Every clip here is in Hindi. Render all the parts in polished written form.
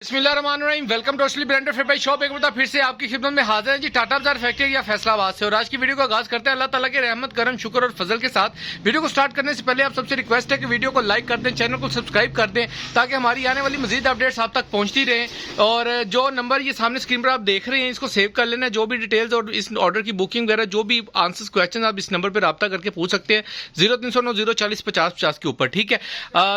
बिस्मिल्लाहिर्रहमानिर्रहीम। वेलकम टू असली ब्रांडेड फैक्ट्री शॉप। एक बार फिर से आपकी खिदमत में हाजिर है जी, टाटा बाजार फैक्ट्री या फैसलाबाद से। और आज की वीडियो का आगाज करते हैं अल्लाह ताला के रहमत करम शुक्र और फजल के साथ। वीडियो को स्टार्ट करने से पहले आप सबसे रिक्वेस्ट है कि वीडियो को लाइक कर दें, चैनल को सब्सक्राइब कर दें ताकि हमारी आने वाली मजीद अपडेट्स आप तक पहुंचती रहें। और जो नंबर ये सामने स्क्रीन पर आप देख रहे हैं इसको सेव कर लेना। जो भी डिटेल्स और इस ऑर्डर की बुकिंग वगैरह जो भी आंसर्स क्वेश्चन आप इस नंबर पर रब्ता करके पूछ सकते हैं 0309 040 50 50 के ऊपर। ठीक है,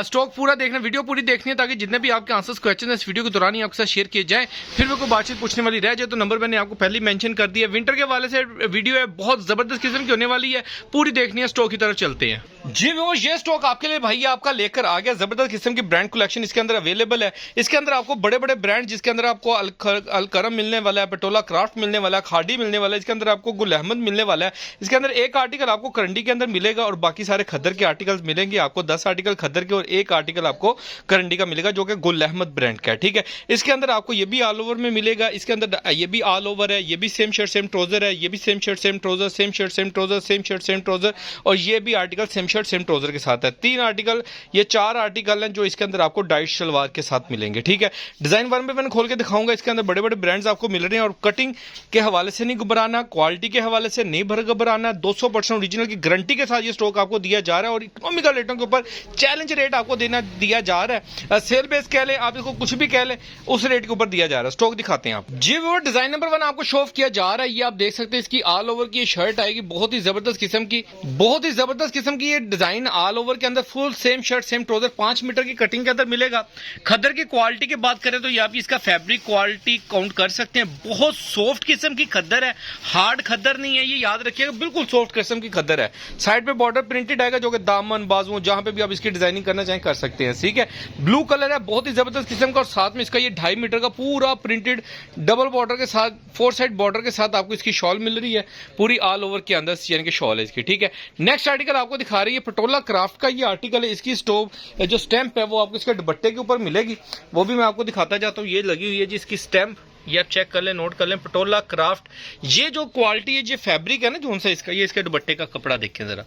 स्टॉक पूरा देखना, वीडियो पूरी देखनी है ताकि जितने भी आपके आंसर्स क्वेश्चन है इस वीडियो के दौरान ही आपके साथ शेयर किए जाए। फिर मेरे को बातचीत पूछने वाली रह जाए तो नंबर मैंने आपको पहले ही मेंशन कर दिया। विंटर के हवाले से वीडियो है, बहुत जबरदस्त किस्म की होने वाली है, पूरी देखनी है। स्टॉक की तरफ चलते हैं जी। वो ये स्टॉक आपके लिए भाई आपका लेकर आ गया, जबरदस्त किस्म की ब्रांड कलेक्शन इसके अंदर अवेलेबल है। इसके अंदर आपको बड़े बड़े ब्रांड, जिसके अंदर आपको अलकरम मिलने वाला है, पटोला क्राफ्ट मिलने वाला है, खाड़ी मिलने वाला है, इसके अंदर आपको गुल अहमद मिलने वाला है। इसके अंदर एक आर्टिकल आपको करंडी के अंदर मिलेगा और बाकी सारे खद्दर के आर्टिकल्स मिलेंगे आपको। 10 आर्टिकल खद्दर के और एक आर्टिकल आपको करंडी का मिलेगा जो कि गुल अहमद ब्रांड का है। ठीक है, इसके अंदर आपको ये भी ऑल ओवर में मिलेगा। इसके अंदर ये भी ऑल ओवर है, ये भी सेम शर्ट सेम ट्राउजर है, ये भी same shirt same trouser, same shirt same trouser, same shirt same trouser, और ये भी article same shirt same trouser के साथ है। 3 आर्टिकल, ये 4 आर्टिकल हैं जो इसके अंदर आपको डाइट शलवार के साथ मिलेंगे। ठीक है, डिजाइन वन बाय वन खोल के दिखाऊंगा। इसके अंदर बड़े बड़े ब्रांड्स आपको मिल रहे हैं और कटिंग के हवाले से नहीं घबराना, क्वालिटी के हवाले से नहीं घबराना। 200% ओरिजिनल की गारंटी के साथ ये स्टॉक आपको दिया जा रहा है और इकोनॉमिकल रेटों के ऊपर चैलेंज रेट आपको दिया जा रहा है। सेल बेस कह ले आप, इसको कुछ भी कह ले, उस रेट के ऊपर दिया जा रहा है। स्टॉक दिखाते हैं आप जी। वो डिजाइन नंबर 1 आपको शो किया जा रहा है, ये आप देख सकते हैं। इसकी ऑल ओवर की शर्ट आएगी, बहुत ही जबरदस्त किस्म की, बहुत ही जबरदस्त किस्म की ये डिजाइन ऑल ओवर के अंदर full same shirt same trouser 5 metre की कटिंग के अंदर मिलेगा। खद्दर की क्वालिटी की बात करें तो ये आप इसका फैब्रिक क्वालिटी काउंट कर सकते हैं। बहुत सॉफ्ट किस्म की खद्दर है, हार्ड खद्दर नहीं है, ये याद रखिएगा, बिल्कुल सॉफ्ट किस्म की खद्दर है। साइड पे बॉर्डर प्रिंटेड आएगा जो कि दामन बाजुओं जहां पे भी आप इसकी डिजाइनिंग करना चाहें कर सकते हैं। ठीक है, ब्लू कलर है, बहुत ही जबरदस्त किस्म का, और साथ में इसका ये 2.5 मीटर का पूरा प्रिंटेड डबल बॉर्डर के साथ 4 साइड बॉर्डर के साथ आपको इसकी शॉल मिल रही है, पूरी ऑल ओवर के अंदर यानी कि शॉल है इसकी। ठीक है, नेक्स्ट आर्टिकल आपको दिखा रही है पटोला क्राफ्ट का ये आर्टिकल है। इसकी स्टोव जो स्टैंप है वो आपको इसके दुपट्टे के ऊपर मिलेगी, वो भी मैं आपको दिखाता जाता हूँ। ये लगी हुई है जी इसकी स्टैंप, ये आप चेक कर लें, नोट कर लें, पटोला क्राफ्ट। ये जो क्वालिटी है, ये फैब्रिक है ना जो सा इसका, ये इसके दुपट्टे का कपड़ा देखें जरा,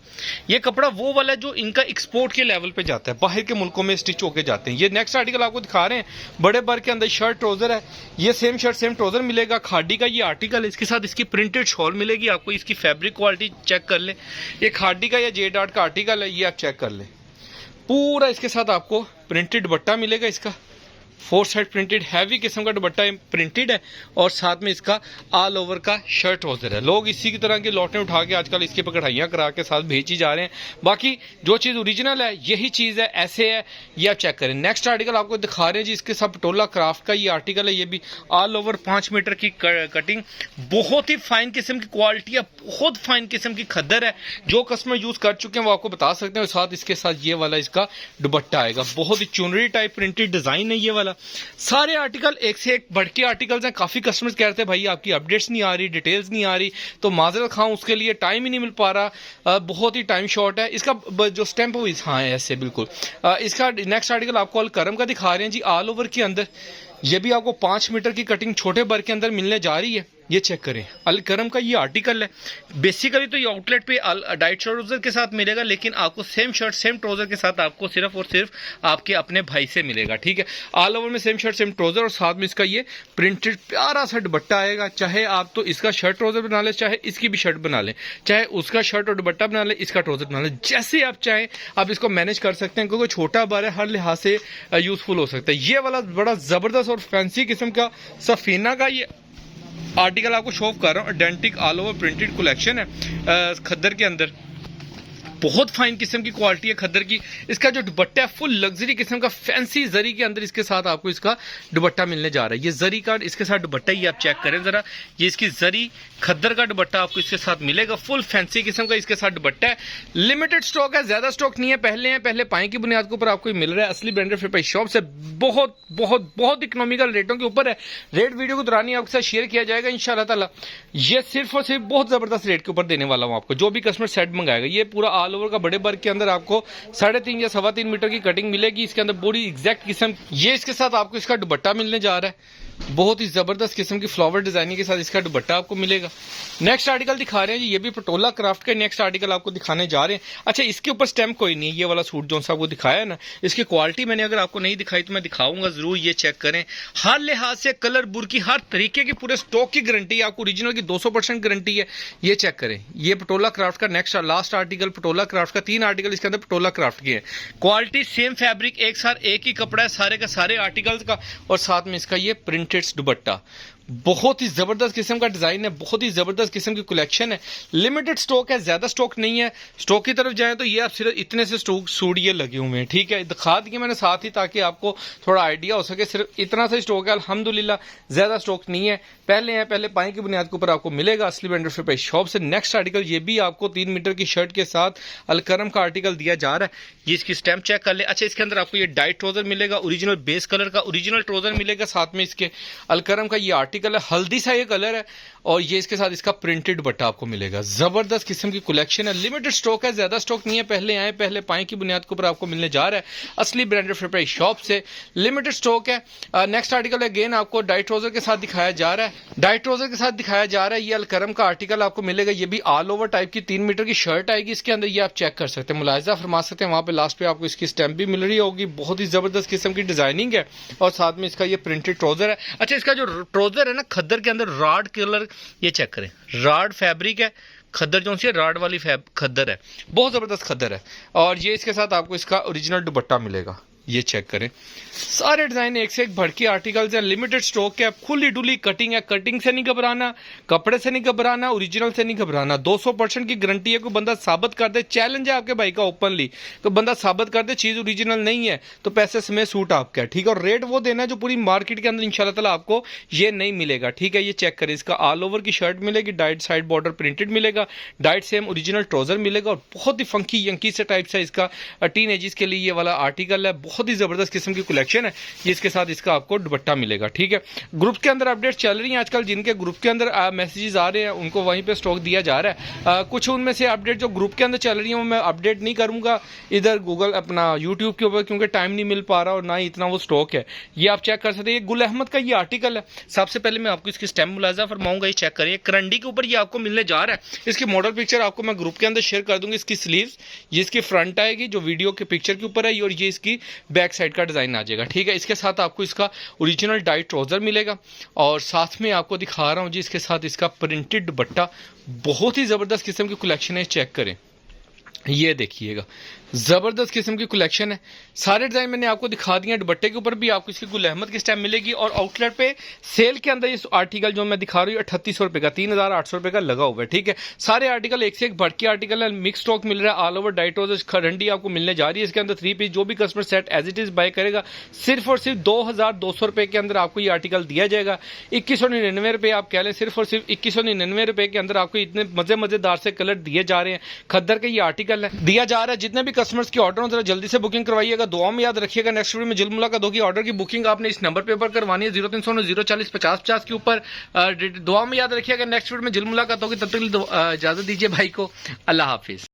ये कपड़ा वो वाला है जो इनका एक्सपोर्ट के लेवल पे जाता है, बाहर के मुल्कों में स्टिच होके जाते हैं। ये नेक्स्ट आर्टिकल आपको दिखा रहे हैं, बड़े बर के अंदर शर्ट ट्राउजर है, ये सेम शर्ट सेम ट्राउजर मिलेगा। खाड़ी का ये आर्टिकल है, इसके साथ इसकी प्रिंटेड शॉल मिलेगी आपको। इसकी फैब्रिक क्वालिटी चेक कर लें, ये खाड़ी का या जे डॉट का आर्टिकल है, ये आप चेक कर लें। पूरा इसके साथ आपको प्रिंटेड दुपट्टा मिलेगा, इसका 4 साइड प्रिंटेड हैवी किस्म का दुपट्टा प्रिंटेड है और साथ में इसका ऑल ओवर का शर्ट ट्राउजर है। लोग इसी की तरह की लौटें उठा के आजकल इसकी कढ़ाइयाँ करा के साथ भेजी जा रहे हैं। बाकी जो चीज़ ओरिजिनल है यही चीज़ है, ऐसे है, ये आप चेक करें। नेक्स्ट आर्टिकल आपको दिखा रहे हैं जी, इसके साथ पटोला क्राफ्ट का ये आर्टिकल है, ये भी ऑल ओवर 5 मीटर की कटिंग, बहुत ही फाइन किस्म की क्वालिटी है, बहुत फाइन किस्म की खद्दर है। जो कस्टमर यूज कर चुके हैं वो आपको बता सकते हैं। साथ इसके साथ ये वाला इसका दुपट्टा आएगा, बहुत ही चुनरी टाइप प्रिंटेड डिजाइन है ये वाला। सारे आर्टिकल एक से एक बढ़ के आर्टिकल्स हैं। काफी कस्टमर्स कह रहे थे भाई आपकी अपडेट्स नहीं आ रही, डिटेल्स नहीं आ रही, तो माजरत खाऊं उसके लिए टाइम ही नहीं मिल पा रहा, बहुत ही टाइम शॉर्ट है। इसका जो स्टैंप है हाँ है ऐसे बिल्कुल। इसका नेक्स्ट आर्टिकल आपको अलकरम का दिखा रहे हैं जी, ऑल ओवर के अंदर ये भी आपको 5 मीटर की कटिंग छोटे बर के अंदर मिलने जा रही है। ये चेक करें, अलकरम का ये आर्टिकल है। बेसिकली तो ये आउटलेट पे डाइट ट्राउजर के साथ मिलेगा, लेकिन आपको सेम शर्ट सेम ट्राउजर के साथ आपको सिर्फ और सिर्फ आपके अपने भाई से मिलेगा। ठीक है, ऑल ओवर में सेम शर्ट सेम ट्राउजर और साथ में इसका ये प्रिंटेड प्यारा सा दुपट्टा आएगा। चाहे आप तो इसका शर्ट ट्राउजर बना लें, चाहे इसकी भी शर्ट बना लें, चाहे उसका शर्ट और दुपट्टा बना लें, इसका ट्राउजर बना लें, जैसे आप चाहें आप इसको मैनेज कर सकते हैं, क्योंकि छोटा बार है, हर लिहाज से यूजफुल हो सकता है। ये वाला बड़ा जबरदस्त और फैंसी किस्म का सफीना का ये आर्टिकल आपको शो कर रहा हूँ, आइडेंटिक ऑल ओवर प्रिंटेड कलेक्शन है खद्दर के अंदर। बहुत फाइन किस्म की क्वालिटी है खद्दर की। इसका जो दुपट्टा है फुल लग्जरी किस्म का, फैंसी जरी के अंदर इसके साथ आपको इसका दुपट्टा मिलने जा रहा है। ये जरी का इसके साथ दुपट्टा ही आप चेक करें जरा, ये इसकी जरी खद्दर का दुपट्टा आपको इसके साथ मिलेगा, फुल फैंसी किस्म का इसके साथ दुपट्टा है। लिमिटेड स्टॉक है, ज्यादा स्टॉक नहीं है, पहले पाए की बुनियाद के ऊपर आपको मिल रहा है। असली ब्रांडेड फैक्ट्री शॉप से बहुत बहुत बहुत इकोनॉमिकल रेटों के ऊपर है। रेट वीडियो के दौरान ही आपके साथ शेयर किया जाएगा इंशाल्लाह ताला। ये सिर्फ और सिर्फ बहुत जबरदस्त रेट के ऊपर देने वाला हूँ आपको। जो भी कस्टमर सेट मंगाएगा, ये पूरा ऑल ओवर का बड़े वर्क के अंदर आपको 3.5 या 3.25 मीटर की कटिंग मिलेगी। इसके अंदर पूरी एग्जैक्ट किस्म, ये इसके साथ आपको इसका दुपट्टा मिलने जा रहा है। बहुत ही जबरदस्त किस्म की फ्लावर डिजाइनिंग के साथ इसका दुपट्टा आपको मिलेगा। नेक्स्ट आर्टिकल दिखा रहे हैं जी, ये भी पटोला क्राफ्ट का नेक्स्ट आर्टिकल आपको दिखाने जा रहे हैं। अच्छा, इसके ऊपर स्टैम्प कोई नहीं है, ये वाला सूट जो सा आपको दिखाया है ना, इसकी क्वालिटी मैंने अगर आपको नहीं दिखाई तो मैं दिखाऊंगा जरूर, ये चेक करें। हर लिहाज से कलर बुर की हर तरीके की पूरे स्टॉक की गारंटी है आपको, ओरिजिनल की 200% गारंटी है। ये चेक करें, ये पटोला क्राफ्ट का next last article Patola craft का, 3 आर्टिकल इसके अंदर पटोला क्राफ्ट के हैं। क्वालिटी सेम फैब्रिक, एक साथ एक ही कपड़ा है सारे का सारे आर्टिकल्स का, और साथ में इसका ये प्रिंटेड दुपट्टा। बहुत ही जबरदस्त किस्म का डिजाइन है, बहुत ही जबरदस्त किस्म की कलेक्शन है। लिमिटेड स्टॉक है, ज्यादा स्टॉक नहीं है। स्टॉक की तरफ जाए तो ये आप सिर्फ इतने से स्टॉक सूट ये लगे हुए हैं, ठीक है, दिखा दिए मैंने साथ ही ताकि आपको थोड़ा आइडिया हो सके। सिर्फ इतना सा स्टॉक है अल्हम्दुलिल्लाह, ज्यादा स्टॉक नहीं है। पहले पाई की बुनियाद के ऊपर आपको मिलेगा असली ब्रांडेड फैब्रिक शॉप से। नेक्स्ट आर्टिकल ये भी आपको 3 मीटर की शर्ट के साथ अलकरम का आर्टिकल दिया जा रहा है, ये इसकी स्टैम्प चेक कर ले। अच्छा, इसके अंदर आपको ये डाइट ट्राउजर मिलेगा, ओरिजिनल बेस कलर का ओरिजिनल ट्राउजर मिलेगा, साथ में इसके अलकरम का ये आर्टिकल है, हल्दी सा ये कलर है, और ये इसके साथ इसका प्रिंटेड दुपट्टा आपको मिलेगा। जबरदस्त किस्म की कलेक्शन है, लिमिटेड स्टॉक है, ज्यादा स्टॉक नहीं है। पहले आए पहले पाए की बुनियाद के ऊपर आपको मिलने जा रहा है असली ब्रांडेड फैब्रिक शॉप से, लिमिटेड स्टॉक है। नेक्स्ट आर्टिकल अगेन आपको डाइट ट्राउजर के साथ दिखाया जा रहा है, डाइट ट्राउजर के साथ दिखाया जा रहा है। ये अलकरम का आर्टिकल आपको मिलेगा, ये भी ऑल ओवर टाइप की 3 मीटर की शर्ट आएगी इसके अंदर, ये आप चेक कर सकते हैं, मुलाहिजा फरमा सकते हैं। वहां पे लास्ट पे आपको इसकी स्टैम्प भी मिल रही होगी। बहुत ही जबरदस्त किस्म की डिजाइनिंग है, और साथ में इसका ये प्रिंटेड ट्राउजर है। अच्छा, इसका जो ट्राउजर है ना खद्दर के अंदर रॉड कलर, ये चेक करें, रॉड फैब्रिक है, खद्दर जो सी रॉड वाली खद्दर है, बहुत जबरदस्त खद्दर है। और ये इसके साथ आपको इसका ओरिजिनल दुपट्टा मिलेगा, ये चेक करें। सारे डिजाइन एक से एक भड़की आर्टिकल्स हैं, लिमिटेड स्टॉक है, खुली डुली कटिंग है, कटिंग से नहीं घबराना, कपड़े से नहीं घबराना, ओरिजिनल से नहीं घबराना। 200% की गारंटी है। कोई बंदा साबित कर दे, चैलेंज है आपके भाई का ओपनली, तो बंदा साबित कर दे चीज ओरिजिनल नहीं है तो पैसे समेत सूट आपका है, ठीक है। और रेट वो देना है जो पूरी मार्केट के अंदर इंशाल्लाह ताला आपको ये नहीं मिलेगा, ठीक है। ये चेक करें, इसका ऑल ओवर की शर्ट मिलेगी, डाइट साइड बॉर्डर प्रिंटेड मिलेगा, डाइट सेम ओरिजिनल ट्राउजर मिलेगा, और बहुत ही फंकी यंकी से टाइप से इसका टीन एजिस के लिए ये वाला आर्टिकल है। बहुत ही जबरदस्त किस्म की कलेक्शन है ये, इसके साथ इसका आपको दुपट्टा मिलेगा, ठीक है। ग्रुप के अंदर अपडेट चल रही है आजकल, जिनके ग्रुप के अंदर मैसेजेस आ रहे हैं उनको वहीं पे स्टॉक दिया जा रहा है। कुछ उनमें से अपडेट जो ग्रुप के अंदर चल रही है वो मैं अपडेट नहीं करूंगा इधर गूगल अपना यूट्यूब के ऊपर, क्योंकि टाइम नहीं मिल पा रहा और ना ही इतना वो स्टॉक है। ये आप चेक कर सकते हैं, ये गुल अहमद का ये आर्टिकल है। सबसे पहले मैं आपको इसकी स्टैम्प मुलाजा फरमाऊंगा, ये चेक करिए, करंडी के ऊपर ये आपको मिलने जा रहा है। इसकी मॉडल पिक्चर आपको मैं ग्रुप के अंदर शेयर कर दूंगी। इसकी स्लीव्स, ये इसकी फ्रंट आएगी जो वीडियो के पिक्चर के ऊपर है, और ये इसकी बैक साइड का डिजाइन आ जाएगा, ठीक है। इसके साथ आपको इसका ओरिजिनल डाइट ट्राउजर मिलेगा, और साथ में आपको दिखा रहा हूं जी इसके साथ इसका प्रिंटेड दुपट्टा। बहुत ही जबरदस्त किस्म की कलेक्शन है, चेक करें, ये देखिएगा, जबरदस्त किस्म की कलेक्शन है। सारे डिजाइन मैंने आपको दिखा दिए। दुपट्टे के ऊपर भी आपको इसकी गुल अहमद की स्टैम्प मिलेगी, और आउटलेट पे सेल के अंदर इस आर्टिकल जो मैं दिखा रही हूँ 3800 रुपए का, 3800 रुपए का लगा हुआ है, ठीक है। सारे आर्टिकल एक से एक भड़की आर्टिकल है, मिक्स स्टॉक मिल रहा है, ऑल ओवर डाइटोज खरंडी आपको मिलने जा रही है। इसके अंदर 3 पीस जो भी customer set as it is buy करेगा सिर्फ और सिर्फ 2200 रुपए के अंदर आपको ये आर्टिकल दिया जाएगा। 2199 रुपए आप कह लें, सिर्फ और सिर्फ 2199 रुपए के अंदर आपको इतने मजेदार से कलर दिए जा रहे हैं। खद्दर का ये आर्टिकल है दिया जा रहा है। जितने भी कस्टमर्स की ऑर्डर हो जल्दी से बुकिंग करवाइएगा, दुआ में याद रखिएगा। नेक्स्ट वीडियो में जल्द मुलाकात होगी। ऑर्डर की बुकिंग आपने इस नंबर पे करवानी है 0309 040 50 50 के ऊपर। दुआ में याद रखिएगा। नेक्स्ट वीडियो में जल्द मुलाकात होगी, तब तक इजाजत दीजिए भाई को। अल्लाह हाफिज।